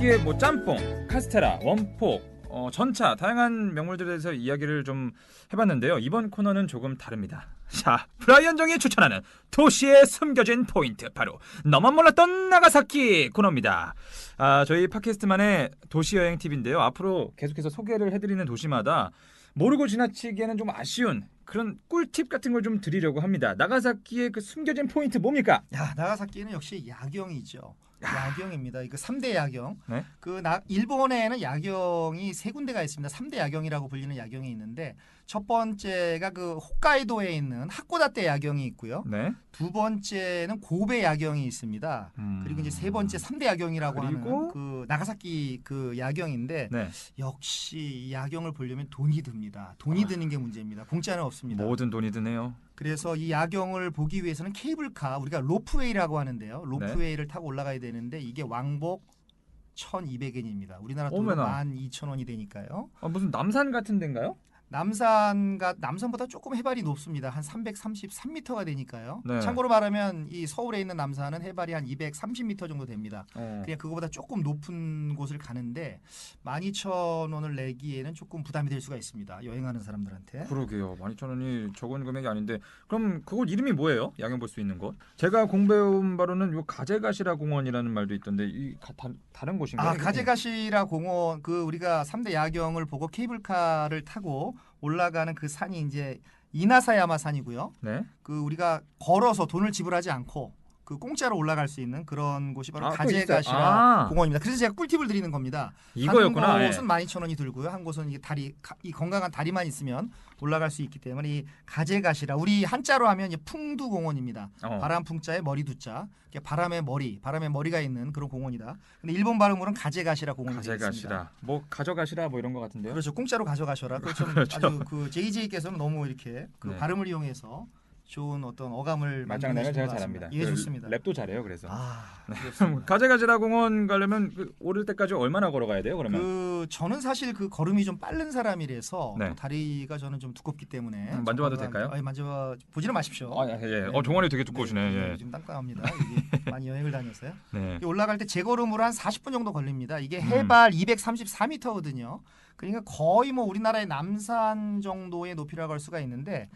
나가사키의 뭐 짬뽕, 카스테라, 원폭, 전차 다양한 명물들에 대해서 이야기를 좀 해봤는데요. 이번 코너는 조금 다릅니다. 자, 브라이언 정이 추천하는 도시의 숨겨진 포인트, 바로 너만 몰랐던 나가사키 코너입니다. 저희 팟캐스트만의 도시여행 팁인데요. 앞으로 계속해서 소개를 해드리는 도시마다 모르고 지나치기에는 좀 아쉬운 그런 꿀팁 같은 걸 좀 드리려고 합니다. 나가사키의 그 숨겨진 포인트 뭡니까? 야, 나가사키는 역시 야경이죠. 야경입니다. 이거 3대 야경. 네? 일본에는 야경이 세 군데가 있습니다. 3대 야경이라고 불리는 야경이 있는데, 첫 번째가 그 홋카이도에 있는 하코다테 야경이 있고요. 네. 두 번째는 고베 야경이 있습니다. 그리고 이제 세 번째 3대 야경이라고 하는 그 나가사키 그 야경인데, 네. 역시 이 야경을 보려면 돈이 듭니다. 돈이 드는 게 문제입니다. 공짜는 없습니다. 모든 돈이 드네요. 그래서 이 야경을 보기 위해서는 케이블카, 우리가 로프웨이라고 하는데요. 로프웨이를 타고 올라가야 되는데 이게 왕복 1,200엔입니다. 우리나라 돈으로 12,000원이 되니까요. 무슨 남산 같은 데인가요? 남산보다 조금 해발이 높습니다. 한 333m가 되니까요. 네. 참고로 말하면 이 서울에 있는 남산은 해발이 한 230m 정도 됩니다. 그냥 그거보다 조금 높은 곳을 가는데 12,000원을 내기에는 조금 부담이 될 수가 있습니다. 여행하는 사람들한테. 그러게요. 12,000원이 적은 금액이 아닌데, 그럼 그곳 이름이 뭐예요? 야경 볼 수 있는 곳? 제가 공부해온 바로는 요 가제가시라 공원이라는 말도 있던데 이 다른 곳인가요? 가제가시라 공원, 우리가 3대 야경을 보고 케이블카를 타고 올라가는 그 산이 이제 이나사야마 산이고요. 네. 우리가 걸어서 돈을 지불하지 않고 공짜로 올라갈 수 있는 그런 곳이 바로 가제가시라 공원입니다. 그래서 제가 꿀팁을 드리는 겁니다. 이거였구나. 한 곳은 12,000원이 들고요. 한 곳은 이 건강한 다리만 있으면 올라갈 수 있기 때문에 이 가제가시라, 우리 한자로 하면 풍두공원입니다. 바람 풍자에 머리 두자, 바람의 머리가 있는 그런 공원이다. 근데 일본 발음으로는 가제가시라 공원이 되겠습니다. 가제가시라, 뭐 가져가시라 뭐 이런 것 같은데요. 그렇죠. 공짜로 가져가셔라. 그렇죠. 아주 JJ께서는 너무 이렇게 네. 발음을 이용해서 좋은 어떤 어감을 맞장난을 제가 잘합니다. 예, 좋습니다. 랩도 잘해요. 그래서. 네. 가제가시라 공원 가려면 오를 때까지 얼마나 걸어가야 돼요? 그러면? 저는 사실 걸음이 좀 빠른 사람이라서 네. 다리가 저는 좀 두껍기 때문에 만져봐도 될까요? 보지는 마십시오. 예. 네. 종아리 되게 두꺼우시네. 좀 깜깜합니다. 많이 여행을 다녔어요. 네. 올라갈 때 제걸음으로 한 40분 정도 걸립니다. 이게 해발 234m거든요. 그러니까 거의 뭐 우리나라의 남산 정도의 높이라고 할 수가 있는데,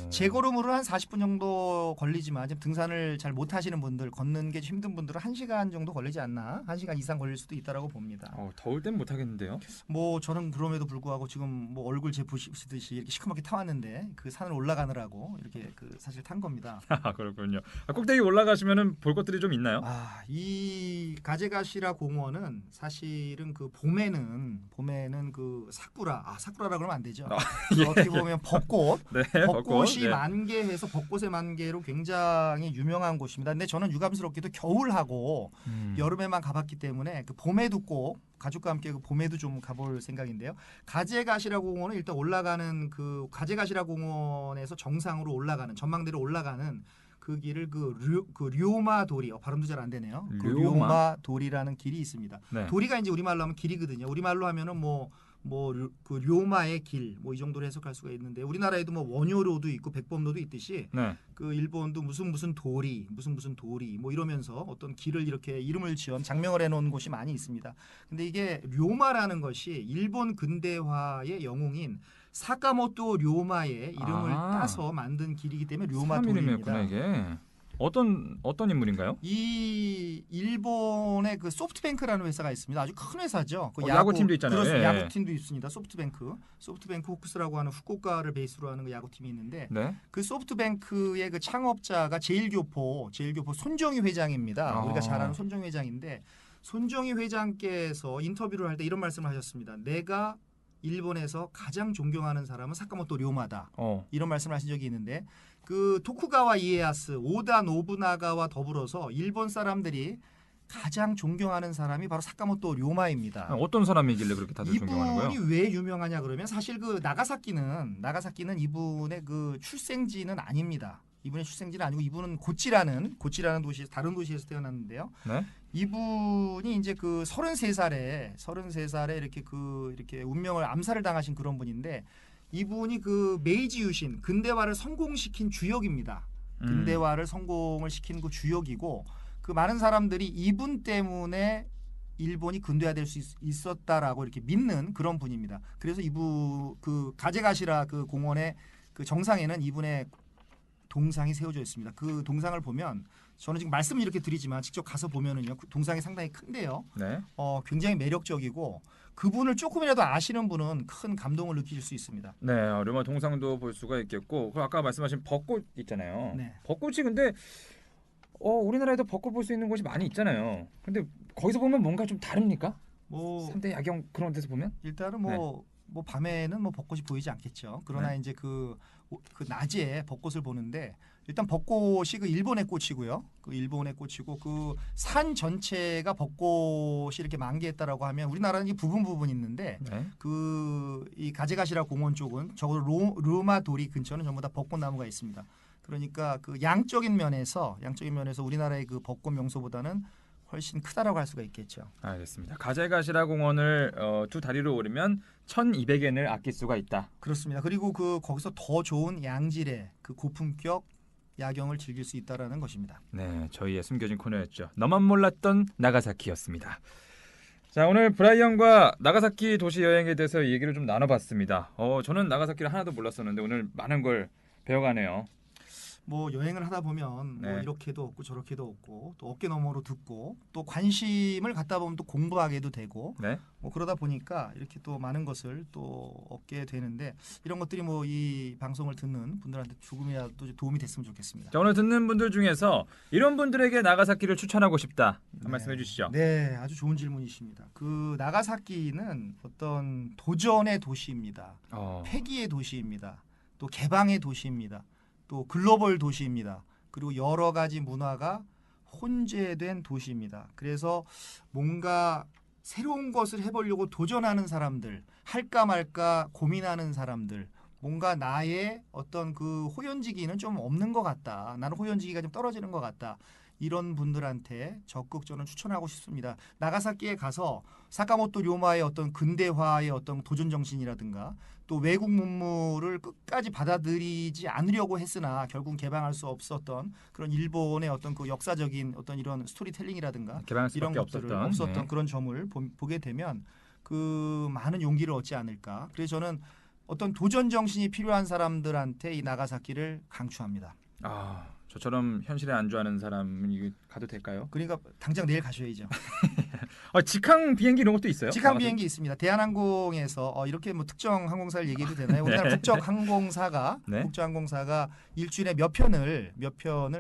제걸음으로 한 40분 정도 걸리지만 지금 등산을 잘 못하시는 분들, 걷는 게 힘든 분들은 1시간 정도 걸리지 않나, 1시간 이상 걸릴 수도 있다라고 봅니다. 더울 땐 못하겠는데요? 뭐 저는 그럼에도 불구하고 지금 뭐 얼굴 제 보시듯이 이렇게 시커멓게 타왔는데 그 산을 올라가느라고 이렇게 사실 탄 겁니다. 그렇군요. 꼭대기 올라가시면은 볼 것들이 좀 있나요? 이 가제가시라 공원은 사실은 봄에는 사쿠라라 그러면 안 되죠. 어떻게 보면 벚꽃, 네, 벚꽃이 네. 만개해서 벚꽃의 만개로 굉장히 유명한 곳입니다. 근데 저는 유감스럽게도 겨울하고 여름에만 가봤기 때문에 봄에도 꼭 가족과 함께 봄에도 좀 가볼 생각인데요. 가제가시라 공원은 일단 올라가는 가제가시라 공원에서 정상으로 올라가는, 전망대로 올라가는 그 길을 료마 도리, 발음도 잘 안 되네요. 료마 도리라는 길이 있습니다. 네. 도리가 이제 우리말로 하면 길이거든요. 우리말로 하면은 료마의 길, 이 정도로 해석할 수가 있는데, 우리나라에도 원효로도 있고 백범로도 있듯이 네. 일본도 무슨 도리 이러면서 어떤 길을 이렇게 이름을 장명을 해놓은 곳이 많이 있습니다. 근데 이게 료마라는 것이 일본 근대화의 영웅인 사카모토 료마의 이름을 따서 만든 길이기 때문에 료마 도리입니다. 이게 어떤 인물인가요? 이 일본의 소프트뱅크라는 회사가 있습니다. 아주 큰 회사죠. 야구팀도 있잖아요. 그렇습니다. 야구팀도 있습니다. 소프트뱅크 호크스라고 하는 후쿠오카를 베이스로 하는 야구팀이 있는데, 네. 그 소프트뱅크의 창업자가 제일교포 손정희 회장입니다. 우리가 잘 아는 손정희 회장인데, 손정희 회장께서 인터뷰를 할 때 이런 말씀을 하셨습니다. 내가 일본에서 가장 존경하는 사람은 사카모토 료마다. 이런 말씀을 하신 적이 있는데, 토쿠가와 이에야스, 오다 노부나가와 더불어서 일본 사람들이 가장 존경하는 사람이 바로 사카모토 료마입니다. 어떤 사람이길래 그렇게 다들 존경하는 거예요? 이분이 왜 유명하냐 그러면, 사실 나가사키는 이분의 출생지는 아닙니다. 이분의 출생지는 아니고, 이분은 고치라는 도시에서, 다른 도시에서 태어났는데요. 네? 이분이 이제 33살에 이렇게 운명을 암살을 당하신 그런 분인데, 이분이 메이지 유신, 근대화를 성공시킨 주역입니다. 근대화를 성공을 시킨 주역이고, 많은 사람들이 이분 때문에 일본이 근대화될 수 있었다라고 이렇게 믿는 그런 분입니다. 그래서 이분 그 가제가시라 그 공원의 그 정상에는 이분의 동상이 세워져 있습니다. 그 동상을 보면 저는 지금 말씀을 이렇게 드리지만 직접 가서 보면은요, 그 동상이 상당히 큰데요. 네. 굉장히 매력적이고 그분을 조금이라도 아시는 분은 큰 감동을 느끼실 수 있습니다. 네, 르마 동상도 볼 수가 있겠고, 그리고 아까 말씀하신 벚꽃 있잖아요. 네. 벚꽃이 근데 우리나라에도 벚꽃 볼 수 있는 곳이 많이 있잖아요. 근데 거기서 보면 뭔가 좀 다릅니까? 뭐 3대 야경 그런 데서 보면? 일단은 뭐 밤에는 뭐 벚꽃이 보이지 않겠죠. 그러나 네. 이제 그 낮에 벚꽃을 보는데 일단 벚꽃이 그 일본의 꽃이고요. 그 일본의 꽃이고 그 산 전체가 벚꽃이 이렇게 만개했다라고 하면 우리나라는 이 부분 있는데 네. 그 이 가제가시라 공원 쪽은 적어도 르마 도리 근처는 전부 다 벚꽃나무가 있습니다. 그러니까 그 양적인 면에서 우리나라의 그 벚꽃 명소보다는 훨씬 크다라고 할 수가 있겠죠. 알겠습니다. 가제가시라 공원을 두 다리로 오르면 1,200엔을 아낄 수가 있다. 그렇습니다. 그리고 그 거기서 더 좋은 양질의 그 고품격 야경을 즐길 수 있다라는 것입니다. 네, 저희의 숨겨진 코너였죠. 너만 몰랐던 나가사키였습니다. 자, 오늘 브라이언과 나가사키 도시 여행에 대해서 얘기를 좀 나눠봤습니다. 저는 나가사키를 하나도 몰랐었는데 오늘 많은 걸 배워가네요. 뭐 여행을 하다 보면 뭐 네. 이렇게도 없고 저렇게도 없고 또 어깨 너머로 듣고 또 관심을 갖다 보면 또 공부하게도 되고 네. 뭐 그러다 보니까 이렇게 또 많은 것을 또 얻게 되는데 이런 것들이 뭐 이 방송을 듣는 분들한테 조금이라도 도움이 됐으면 좋겠습니다. 자, 오늘 듣는 분들 중에서 이런 분들에게 나가사키를 추천하고 싶다. 한 말씀해 주시죠. 네, 아주 좋은 질문이십니다. 그 나가사키는 어떤 도전의 도시입니다. 패기의 도시입니다. 또 개방의 도시입니다. 또 글로벌 도시입니다. 그리고 여러 가지 문화가 혼재된 도시입니다. 그래서 뭔가 새로운 것을 해보려고 도전하는 사람들, 할까 말까 고민하는 사람들, 뭔가 나의 어떤 그 호연지기는 좀 없는 것 같다. 나는 호연지기가 좀 떨어지는 것 같다. 이런 분들한테 적극 저는 추천하고 싶습니다. 나가사키에 가서 사카모토 료마의 어떤 근대화의 어떤 도전 정신이라든가 또 외국 문물을 끝까지 받아들이지 않으려고 했으나 결국 개방할 수 없었던 그런 일본의 어떤 그 역사적인 어떤 이런 스토리텔링이라든가 개방할 이런 수밖에 것들을 없었던 네. 그런 점을 보게 되면 그 많은 용기를 얻지 않을까. 그래서 저는 어떤 도전 정신이 필요한 사람들한테 이 나가사키를 강추합니다. 저처럼 현실에 안주하는 사람은 이거 가도 될까요? 그러니까 당장 내일 가셔야죠. 직항 비행기 이런 것도 있어요? 직항 비행기 있습니다. 대한항공에서 이렇게 뭐 특정 항공사를 얘기해도 되나요? 우리나라 네. 국적항공사가 네. 국제항공사가 일주일에 몇 편을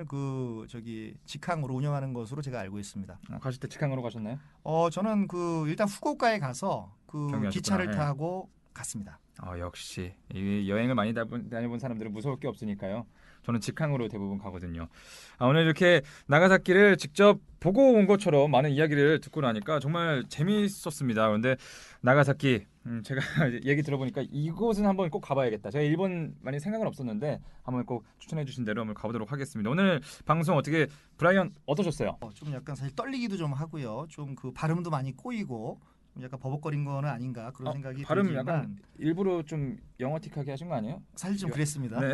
그 저기 직항으로 운영하는 것으로 제가 알고 있습니다. 가실 때 직항으로 가셨나요? 저는 그 일단 후쿠오카에 가서 그 경유하셨구나. 기차를 네. 타고 갔습니다. 역시 이 여행을 많이 다녀본 사람들은 무서울 게 없으니까요. 저는 직항으로 대부분 가거든요. 오늘 이렇게 나가사키를 직접 보고 온 것처럼 많은 이야기를 듣고 나니까 정말 재미있었습니다. 그런데 나가사키 제가 얘기 들어보니까 이곳은 한번 꼭 가봐야겠다. 제가 일본 많이 생각은 없었는데 한번 꼭 추천해 주신 대로 한번 가보도록 하겠습니다. 오늘 방송 어떻게 브라이언 어떠셨어요? 좀 약간 사실 떨리기도 좀 하고요. 좀 그 발음도 많이 꼬이고 좀 약간 버벅거린 거는 아닌가 그런 생각이 발음 들지만 약간 일부러 좀 영어틱하게 하신 거 아니에요? 사실 좀 그랬습니다. 네.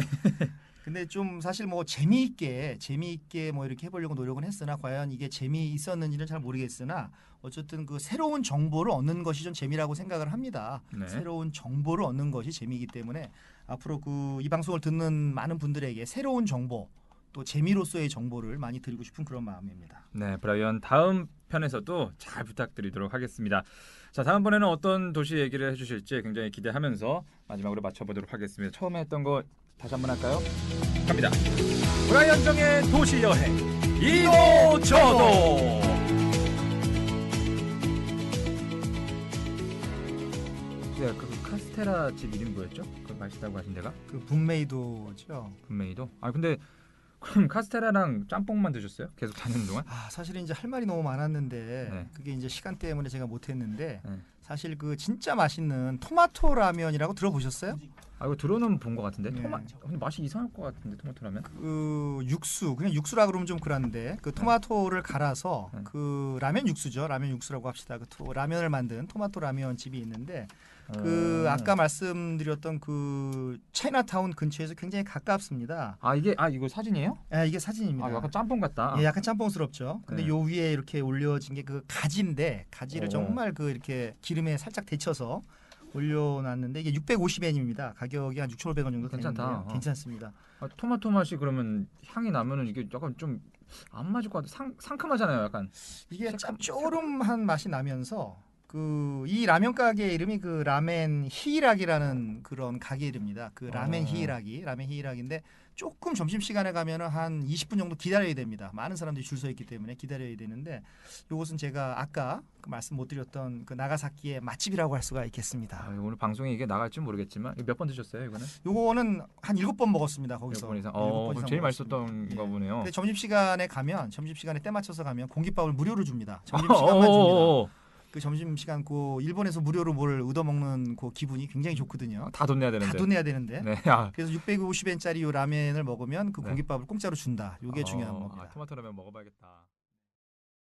근데 좀 사실 뭐 재미있게 뭐 이렇게 해보려고 노력은 했으나 과연 이게 재미있었는지는 잘 모르겠으나 어쨌든 그 새로운 정보를 얻는 것이 좀 재미라고 생각을 합니다. 네. 새로운 정보를 얻는 것이 재미이기 때문에 앞으로 그 이 방송을 듣는 많은 분들에게 새로운 정보 또 재미로서의 정보를 많이 드리고 싶은 그런 마음입니다. 네, 브라이언 다음 편에서도 잘 부탁드리도록 하겠습니다. 자, 다음번에는 어떤 도시 얘기를 해주실지 굉장히 기대하면서 마지막으로 맞춰보도록 하겠습니다. 처음에 했던 거 다시 한번 할까요? 갑니다. 브라이언 정의 도시 여행 이도 저도. 그 카스테라 집 이름 뭐였죠? 그 맛있다고 하신 데가? 그 북메이도죠. 분메이도. 근데 그럼 카스테라랑 짬뽕만 드셨어요? 계속 다니는 동안? 사실 이제 할 말이 너무 많았는데 네. 그게 이제 시간 때문에 제가 못했는데 네. 사실 그 진짜 맛있는 토마토 라면이라고 들어보셨어요? 이거 들어는 본 것 같은데 네. 근데 맛이 이상할 것 같은데 토마토라면? 그 육수 그냥 육수라 그러면 좀 그런데 그 토마토를 갈아서 네. 그 라면 육수죠. 라면 육수라고 합시다. 그 라면을 만든 토마토 라면 집이 있는데 그 아까 말씀드렸던 그 차이나타운 근처에서 굉장히 가깝습니다. 이거 사진이에요? 예, 이게 사진입니다. 약간 짬뽕 같다. 예, 약간 짬뽕스럽죠. 근데 네. 요 위에 이렇게 올려진 게 그 가지인데 가지를 오. 정말 그 이렇게 기름에 살짝 데쳐서 올려놨는데 이게 650엔입니다. 가격이 한 6,500원 정도 괜찮다. 되는데요. 괜찮습니다. 토마토 맛이 그러면 향이 나면은 이게 약간 좀 안 맞을 것 같아. 상큼하잖아요, 약간. 이게 색감- 짭조름한 맛이 나면서 그 이 라면 가게 이름이 그 라멘 히이락이라는 그런 가게 이름입니다. 그 라멘 히이락인데 조금 점심 시간에 가면은 한 20분 정도 기다려야 됩니다. 많은 사람들이 줄 서 있기 때문에 기다려야 되는데 이것은 제가 아까 그 말씀 못 드렸던 그 나가사키의 맛집이라고 할 수가 있겠습니다. 오늘 방송에 이게 나갈지 모르겠지만 몇 번 드셨어요, 이거는? 요거는 한 7번 먹었습니다. 거기서. 7번 이상. 7번 그럼 이상 제일 먹었습니다. 맛있었던 거 예. 보네요. 근데 점심시간에 때 맞춰서 가면 공깃밥을 무료로 줍니다. 점심시간만 줍니다. 그 점심시간 그 일본에서 무료로 뭘 얻어먹는 그 기분이 굉장히 좋거든요. 다 돈 내야 되는데. 다 돈 내야 되는데. 네. 그래서 650엔짜리 요 라멘을 먹으면 그 네. 공깃밥을 공짜로 준다. 요게 중요한 겁니다. 토마토 라면 먹어봐야겠다.